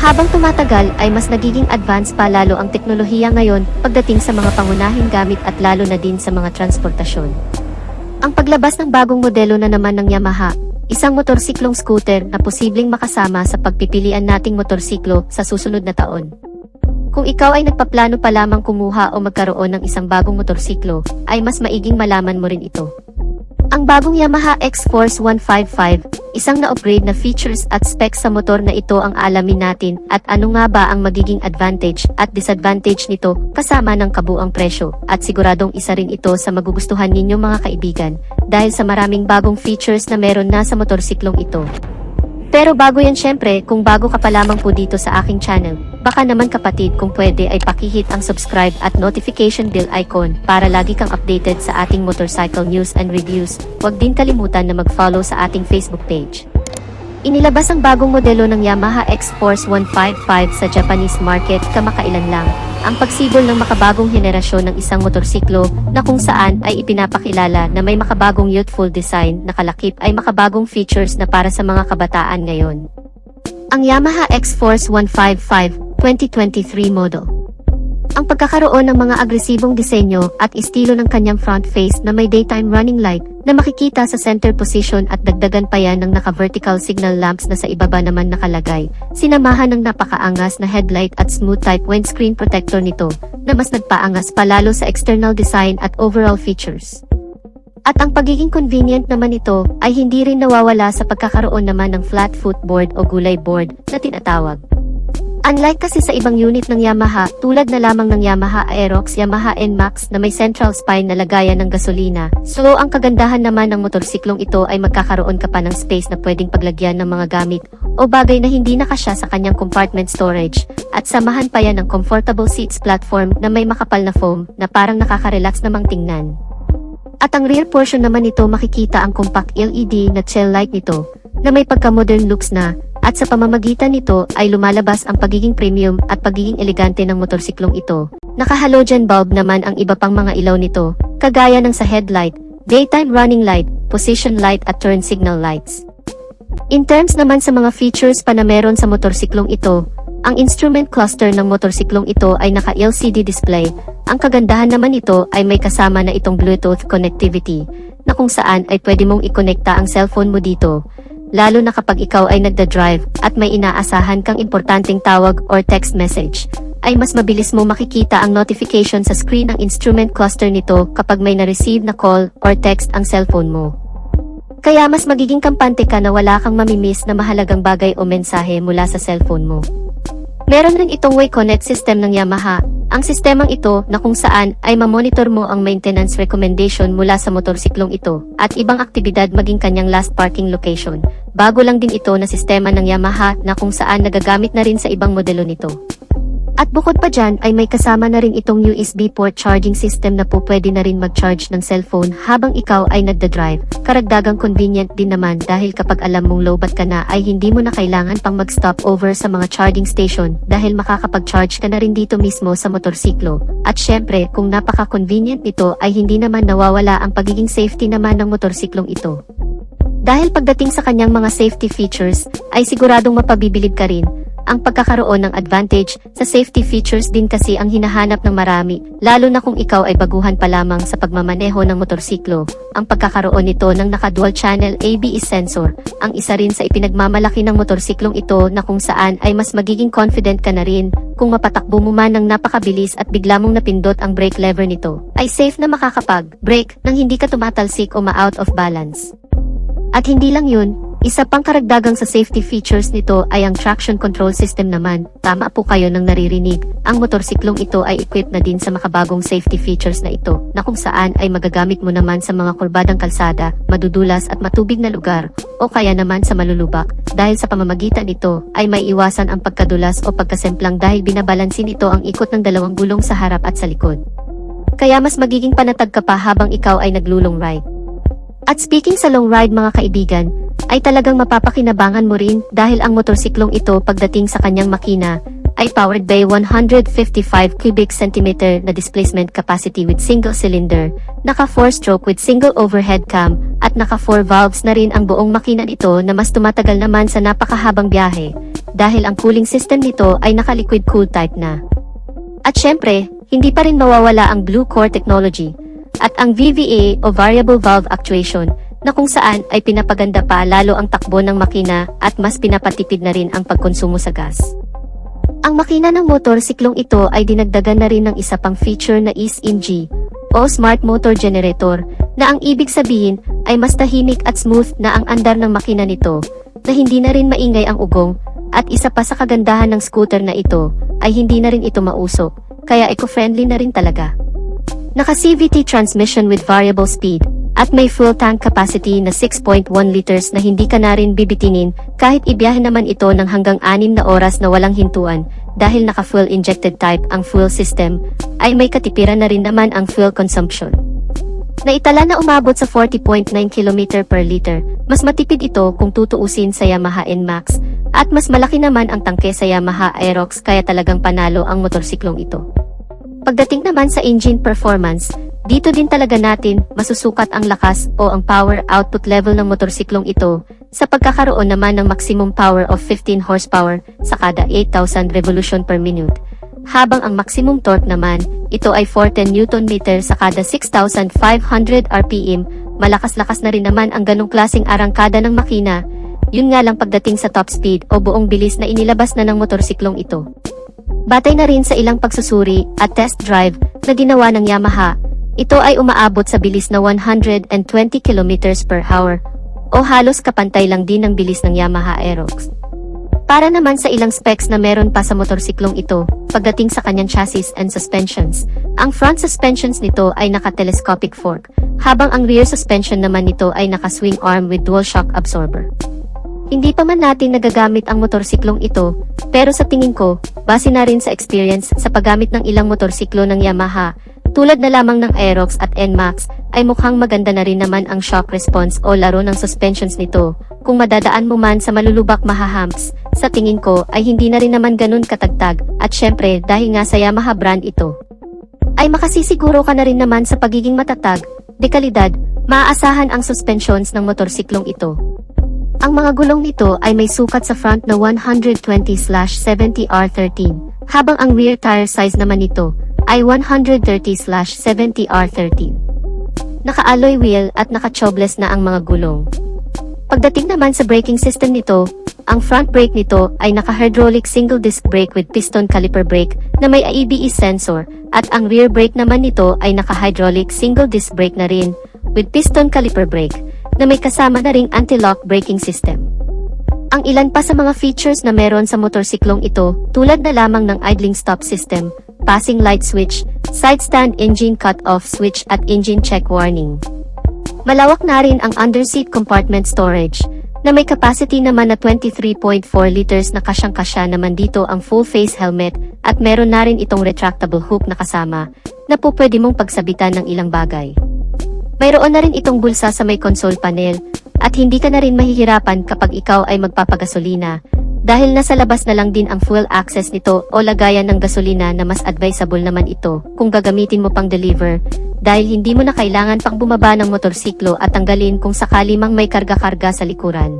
Habang tumatagal ay mas nagiging advanced pa lalo ang teknolohiya ngayon pagdating sa mga pangunahing gamit at lalo na din sa mga transportasyon. Ang paglabas ng bagong modelo na naman ng Yamaha, isang motorsiklong scooter na posibleng makasama sa pagpipilian nating motorsiklo sa susunod na taon. Kung ikaw ay nagpaplano pa lamang kumuha o magkaroon ng isang bagong motorsiklo, ay mas maiging malaman mo rin ito. Ang bagong Yamaha X-Force 155, isang na-upgrade na features at specs sa motor na ito ang alamin natin at ano nga ba ang magiging advantage at disadvantage nito kasama ng kabuang presyo at siguradong isa rin ito sa magugustuhan ninyong mga kaibigan dahil sa maraming bagong features na meron na sa motorsiklong ito. Pero bago yan syempre, kung bago ka pa lamang po dito sa aking channel, baka naman kapatid kung pwede ay pakihit ang subscribe at notification bell icon para lagi kang updated sa ating motorcycle news and reviews. Huwag din kalimutan na mag-follow sa ating Facebook page. Inilabas ang bagong modelo ng Yamaha X-Force 155 sa Japanese market kamakailan lang. Ang pagsibol ng makabagong henerasyon ng isang motorsiklo na kung saan ay ipinapakilala na may makabagong youthful design na kalakip ay makabagong features na para sa mga kabataan ngayon. Ang Yamaha X-Force 155 2023 model. Ang pagkakaroon ng mga agresibong disenyo at estilo ng kanyang front face na may daytime running light na makikita sa center position at dagdagan pa yan ng naka-vertical signal lamps na sa ibaba naman nakalagay, sinamahan ng napakaangas na headlight at smooth type windscreen protector nito na mas nagpaangas palalo sa external design at overall features. At ang pagiging convenient naman ito ay hindi rin nawawala sa pagkakaroon naman ng flat footboard o gulay board na tinatawag. Unlike kasi sa ibang unit ng Yamaha, tulad na lamang ng Yamaha Aerox, Yamaha NMAX na may central spine na lagayan ng gasolina, so ang kagandahan naman ng motorsiklong ito ay magkakaroon ka pa ng space na pwedeng paglagyan ng mga gamit o bagay na hindi nakasya sa kanyang compartment storage, at samahan pa yan ng comfortable seats platform na may makapal na foam na parang nakaka-relax namang tingnan. At ang rear portion naman nito makikita ang compact LED na tail light nito na may pagka-modern looks na, at sa pamamagitan nito ay lumalabas ang pagiging premium at pagiging elegante ng motorsiklong ito. Naka-halogen bulb naman ang iba pang mga ilaw nito, kagaya ng sa headlight, daytime running light, position light at turn signal lights. In terms naman sa mga features pa na meron sa motorsiklong ito, ang instrument cluster ng motorsiklong ito ay naka-LCD display. Ang kagandahan naman nito ay may kasama na itong Bluetooth connectivity, na kung saan ay pwede mong ikonekta ang cellphone mo dito, lalo na kapag ikaw ay nagda-drive at may inaasahan kang importanteng tawag or text message, ay mas mabilis mo makikita ang notification sa screen ng instrument cluster nito kapag may na-receive na call or text ang cellphone mo. Kaya mas magiging kampante ka na wala kang mamimiss na mahalagang bagay o mensahe mula sa cellphone mo. Meron rin itong Wayconnect system ng Yamaha, ang sistemang ito na kung saan ay mamonitor mo ang maintenance recommendation mula sa motorsiklong ito at ibang aktibidad maging kanyang last parking location. Bago lang din ito na sistema ng Yamaha na kung saan nagagamit na rin sa ibang modelo nito. At bukod pa dyan ay may kasama na rin itong USB port charging system na po pwede na rin mag-charge ng cellphone habang ikaw ay nagda-drive. Karagdagang convenient din naman dahil kapag alam mong lowbat ka na ay hindi mo na kailangan pang mag-stop over sa mga charging station dahil makakapag-charge ka na rin dito mismo sa motorsiklo. At syempre kung napaka-convenient nito ay hindi naman nawawala ang pagiging safety naman ng motorsiklong ito. Dahil pagdating sa kanyang mga safety features ay siguradong mapabibilib ka rin. Ang pagkakaroon ng advantage sa safety features din kasi ang hinahanap ng marami, lalo na kung ikaw ay baguhan pa lamang sa pagmamaneho ng motorsiklo. Ang pagkakaroon nito ng naka-dual channel ABS sensor, ang isa rin sa ipinagmamalaki ng motorsiklong ito na kung saan ay mas magiging confident ka na rin kung mapatakbo mo man ng napakabilis at bigla mong napindot ang brake lever nito, ay safe na makakapag-brake nang hindi ka tumatalsik o ma-out of balance. At hindi lang yun, isa pang karagdagang sa safety features nito ay ang traction control system naman. Tama po kayo nang naririnig, ang motorsiklong ito ay equipped na din sa makabagong safety features na ito, na kung saan ay magagamit mo naman sa mga kurbadang kalsada, madudulas at matubig na lugar, o kaya naman sa malulubak, dahil sa pamamagitan nito ay may iwasan ang pagkadulas o pagkasemplang dahil binabalansin ito ang ikot ng dalawang gulong sa harap at sa likod. Kaya mas magiging panatag ka pa habang ikaw ay naglulong ride. At speaking sa long ride mga kaibigan, ay talagang mapapakinabangan mo rin dahil ang motorsiklong ito pagdating sa kanyang makina ay powered by 155 cubic centimeter na displacement capacity with single cylinder, naka 4-stroke with single overhead cam, at naka 4 valves na rin ang buong makina nito na mas tumatagal naman sa napakahabang biyahe. dahil ang cooling system nito ay naka-liquid cool type na. At syempre, hindi pa rin mawawala ang Blue Core technology at ang VVA o Variable Valve Actuation na kung saan ay pinapaganda pa lalo ang takbo ng makina at mas pinapatipid na rin ang pagkonsumo sa gas. Ang makina ng motorsiklong ito ay dinagdagan na rin ng isa pang feature na SMG o Smart Motor Generator na ang ibig sabihin ay mas tahimik at smooth na ang andar ng makina nito na hindi na rin maingay ang ugong at isa pa sa kagandahan ng scooter na ito ay hindi na rin ito mausok kaya eco-friendly na rin talaga. Naka-CVT transmission with variable speed at may full tank capacity na 6.1 liters na hindi ka na rin bibitinin kahit ibiyahe naman ito ng hanggang 6 na oras na walang hintuan dahil naka-full injected type ang fuel system ay may katipiran na rin naman ang fuel consumption. Naitala na umabot sa 40.9 km per liter, mas matipid ito kung tutuusin sa Yamaha NMAX at mas malaki naman ang tangke sa Yamaha Aerox kaya talagang panalo ang motorsiklong ito. Pagdating naman sa engine performance, dito din talaga natin masusukat ang lakas o ang power output level ng motorsiklong ito sa pagkakaroon naman ng maximum power of 15 horsepower sa kada 8,000 revolution per minute. Habang ang maximum torque naman, ito ay 410 Nm sa kada 6,500 RPM, malakas-lakas na rin naman ang ganong klaseng arangkada ng makina, yun nga lang pagdating sa top speed o buong bilis na inilabas na ng motorsiklong ito. Batay na rin sa ilang pagsusuri at test drive na ginawa ng Yamaha, ito ay umaabot sa bilis na 120 km per hour o halos kapantay lang din ng bilis ng Yamaha Aerox. Para naman sa ilang specs na meron pa sa motorsiklong ito, pagdating sa kanyang chassis and suspensions, ang front suspensions nito ay naka-telescopic fork, habang ang rear suspension naman nito ay naka-swing arm with dual shock absorber. Hindi pa man natin nagagamit ang motorsiklong ito, pero sa tingin ko, base na rin sa experience sa paggamit ng ilang motorsiklo ng Yamaha, tulad na lamang ng Aerox at NMAX, ay mukhang maganda na rin naman ang shock response o laro ng suspensions nito. Kung madadaan mo man sa malulubak mahahumps, sa tingin ko ay hindi na rin naman ganun katagtag at syempre dahil nga sa Yamaha brand ito, ay makasisiguro ka na rin naman sa pagiging matatag, dekalidad, maaasahan ang suspensions ng motorsiklong ito. Ang mga gulong nito ay may sukat sa front na 120/70R13, habang ang rear tire size naman nito ay 130/70R13. Naka-alloy wheel at naka-tubeless na ang mga gulong. Pagdating naman sa braking system nito, ang front brake nito ay naka-hydraulic single disc brake with piston caliper brake na may ABS sensor at ang rear brake naman nito ay naka-hydraulic single disc brake na rin with piston caliper brake na may kasama na ring anti-lock braking system. Ang ilan pa sa mga features na meron sa motorsiklong ito tulad na lamang ng idling stop system, passing light switch, side stand engine cut-off switch at engine check warning. Malawak na rin ang underseat compartment storage na may capacity naman na 23.4 liters na kasyang-kasya naman dito ang full face helmet at meron na rin itong retractable hook na kasama na po pwede mong pagsabitan ng ilang bagay. Mayroon na rin itong bulsa sa may console panel at hindi ka na rin mahihirapan kapag ikaw ay magpapagasolina dahil nasa labas na lang din ang fuel access nito o lagayan ng gasolina na mas advisable naman ito kung gagamitin mo pang deliver dahil hindi mo na kailangan pang bumaba ng motorsiklo at tanggalin kung sakali mang may karga-karga sa likuran.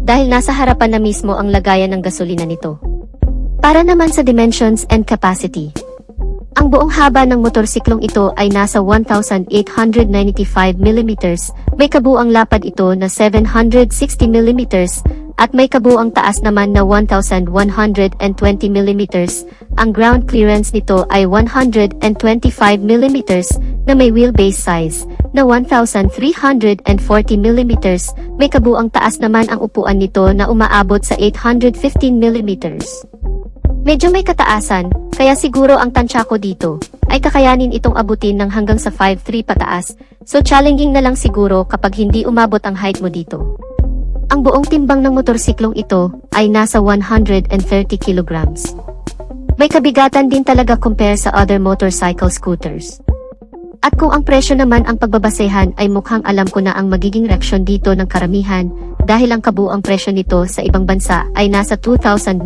Dahil nasa harapan na mismo ang lagayan ng gasolina nito. Para naman sa dimensions and capacity. Ang buong haba ng motorsiklong ito ay nasa 1,895 mm, may kabuang lapad ito na 760 mm, at may kabuang taas naman na 1,120 mm. Ang ground clearance nito ay 125 mm na may wheelbase size na 1,340 mm, may kabuang taas naman ang upuan nito na umaabot sa 815 mm. Medyo may kataasan, kaya siguro ang tansya ko dito ay kakayanin itong abutin ng hanggang sa 5'3" pataas, so challenging na lang siguro kapag hindi umabot ang height mo dito. Ang buong timbang ng motorsiklong ito ay nasa 130 kilograms. May kabigatan din talaga compare sa other motorcycle scooters. At kung ang presyo naman ang pagbabasehan ay mukhang alam ko na ang magiging reaksyon dito ng karamihan dahil ang kabuang presyo nito sa ibang bansa ay nasa $2,930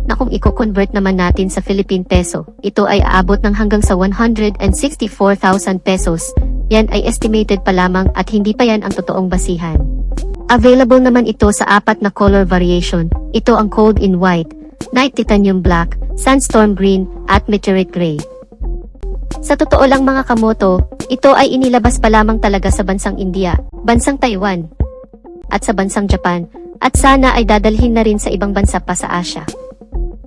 na kung i-convert naman natin sa Philippine peso, ito ay aabot ng hanggang sa 164,000 pesos. Yan ay estimated pa lamang at hindi pa yan ang totoong basihan. Available naman ito sa 4 na color variation. Ito ang Cold in White, Night Titanium Black, Sandstorm Green, at Meteorite Gray. Sa totoo lang mga kamoto, ito ay inilabas pa lamang talaga sa bansang India, bansang Taiwan, at sa bansang Japan, at sana ay dadalhin na rin sa ibang bansa pa sa Asia.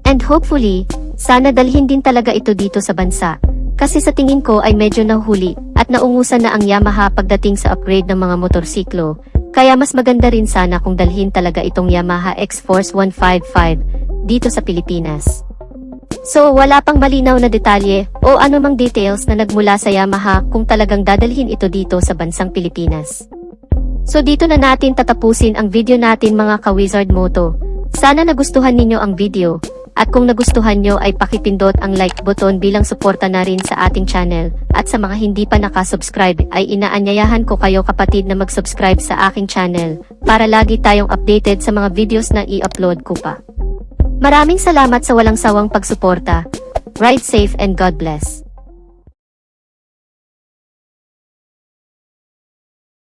And hopefully, sana dalhin din talaga ito dito sa bansa, kasi sa tingin ko ay medyo nahuli at naungusan na ang Yamaha pagdating sa upgrade ng mga motorsiklo, kaya mas maganda rin sana kung dalhin talaga itong Yamaha X-Force 155 dito sa Pilipinas. So wala pang malinaw na detalye o anumang details na nagmula sa Yamaha kung talagang dadalhin ito dito sa bansang Pilipinas. So dito na natin tatapusin ang video natin mga ka-Wizard Moto. Sana nagustuhan ninyo ang video, at kung nagustuhan nyo ay pakipindot ang like button bilang suporta na rin sa ating channel, at sa mga hindi pa nakasubscribe ay inaanyayahan ko kayo kapatid na mag-subscribe sa aking channel, para lagi tayong updated sa mga videos na i-upload ko pa. Maraming salamat sa walang sawang pagsuporta. Ride safe and God bless.